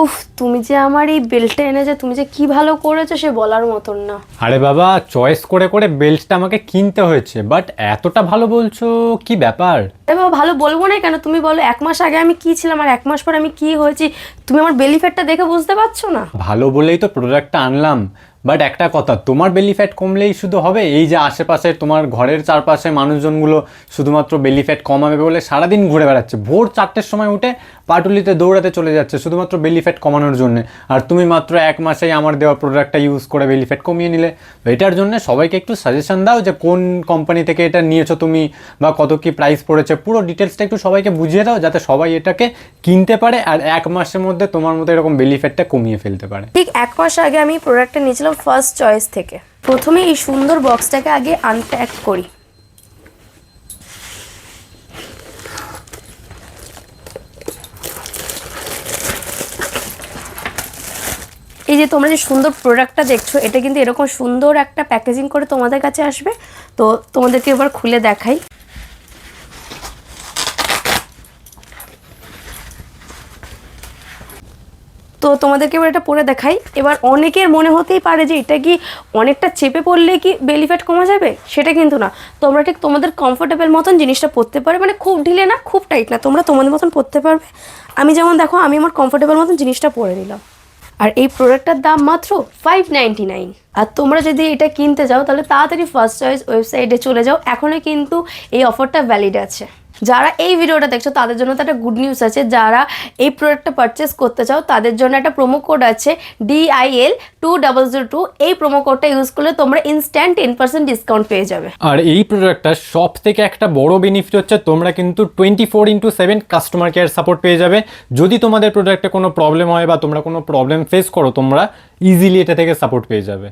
উফ, তুমি যে আমার এই বেল্টটা এনেছো, তুমি যে কি ভালো করেছো সে বলার মতন না। আরে বাবা, চয়েস করে করে বেল্টটা আমাকে কিনতে হয়েছে, বাট এতটা ভালো বলছো, কি ব্যাপার? আরে বাবা, ভালো বলবো না কেন? তুমি বলো 1 মাস আগে আমি কি ছিলাম আর 1 মাস পর আমি কি হয়েছি। তুমি আমার বেলি ফ্যাটটা দেখে বুঝতে পারছো না? ভালো বলেই তো প্রোডাক্টটা আনলাম, বাট একটা কথা, তোমার বেলি ফ্যাট কমলেই শুধু হবে? এই যে আশেপাশে তোমার ঘরের চারপাশে মানুষজনগুলো শুধুমাত্র বেলি ফ্যাট কমাবে বলে সারাদিন ঘুরে বেড়াচ্ছে, ভোর 4টের সময় উঠে পাটুলিতে দৌড়াতে চলে যাচ্ছে শুধুমাত্র বেলি ফ্যাট কমানোর জন্য, আর তুমি মাত্র 1 মাসেই আমার দেওয়া প্রোডাক্টটা ইউজ করে বেলি ফ্যাট কমিয়ে নিলে। তো এটার জন্য সবাইকে একটু সাজেশন দাও যে কোন কোম্পানি থেকে এটা নিয়েছো তুমি, বা কত কি প্রাইস পড়েছে, পুরো ডিটেলসটা একটু সবাইকে বুঝিয়ে দাও যাতে সবাই এটাকে কিনতে পারে আর 1 মাসের মধ্যে তোমার মতো এরকম বেলি ফ্যাটটা কমিয়ে ফেলতে পারে। ঠিক 1 মাস আগে আমি প্রোডাক্টটা নিয়েছিলাম ফার্স্ট চয়েস থেকে। প্রথমে এই সুন্দর বক্সটাকে আগে আনপ্যাক করি। এই যে তোমরা যে সুন্দর প্রোডাক্টটা দেখছো, এটা কিন্তু এরকম সুন্দর একটা প্যাকেজিং করে তোমাদের কাছে আসবে। তো তোমাদেরকে এবার খুলে দেখাই। তো তোমাদেরকে এবার এটা পরে দেখাই। এবার অনেকের মনে হতেই পারে যে এটা কি অনেকটা চেপে পড়লে কি বেলি ফ্যাট কমা যাবে, সেটা কিন্তু না। তোমরা ঠিক তোমাদের কমফোর্টেবল মতন জিনিসটা পরতে পারবে, মানে খুব ঢিলে না খুব টাইট না, তোমরা তোমাদের মতন পরতে পারবে। আমি যেমন দেখো, আমি আমার কমফোর্টেবল মতন জিনিসটা পরে নিলাম। আর এই প্রোডাক্টটার দাম মাত্র 599। আর তোমরা যদি এটা কিনতে যাও তাহলে তাড়াতাড়ি ফার্স্ট চয়েস ওয়েবসাইটে চলে যাও, এখনও কিন্তু এই অফারটা ভ্যালিড আছে। যারা এই ভিডিওটা দেখছো তাদের জন্য তো একটা গুড নিউজ আছে, যারা এই প্রোডাক্টটা পারচেস করতে চাও তাদের জন্য একটা প্রোমো কোড আছে DIL2002। এই প্রোমো কোডটা ইউজ করলে তোমরা ইনস্ট্যান্ট 10% ডিসকাউন্ট পেয়ে যাবে। আর এই প্রোডাক্টটার সব থেকে একটা বড় বেনিফিট হচ্ছে তোমরা কিন্তু 24x7 কাস্টমার কেয়ার সাপোর্ট পেয়ে যাবে। যদি তোমাদের প্রোডাক্টে কোনো প্রবলেম হয় বা তোমরা কোনো প্রবলেম ফেস করো, তোমরা ইজিলি এটা থেকে সাপোর্ট পেয়ে যাবে।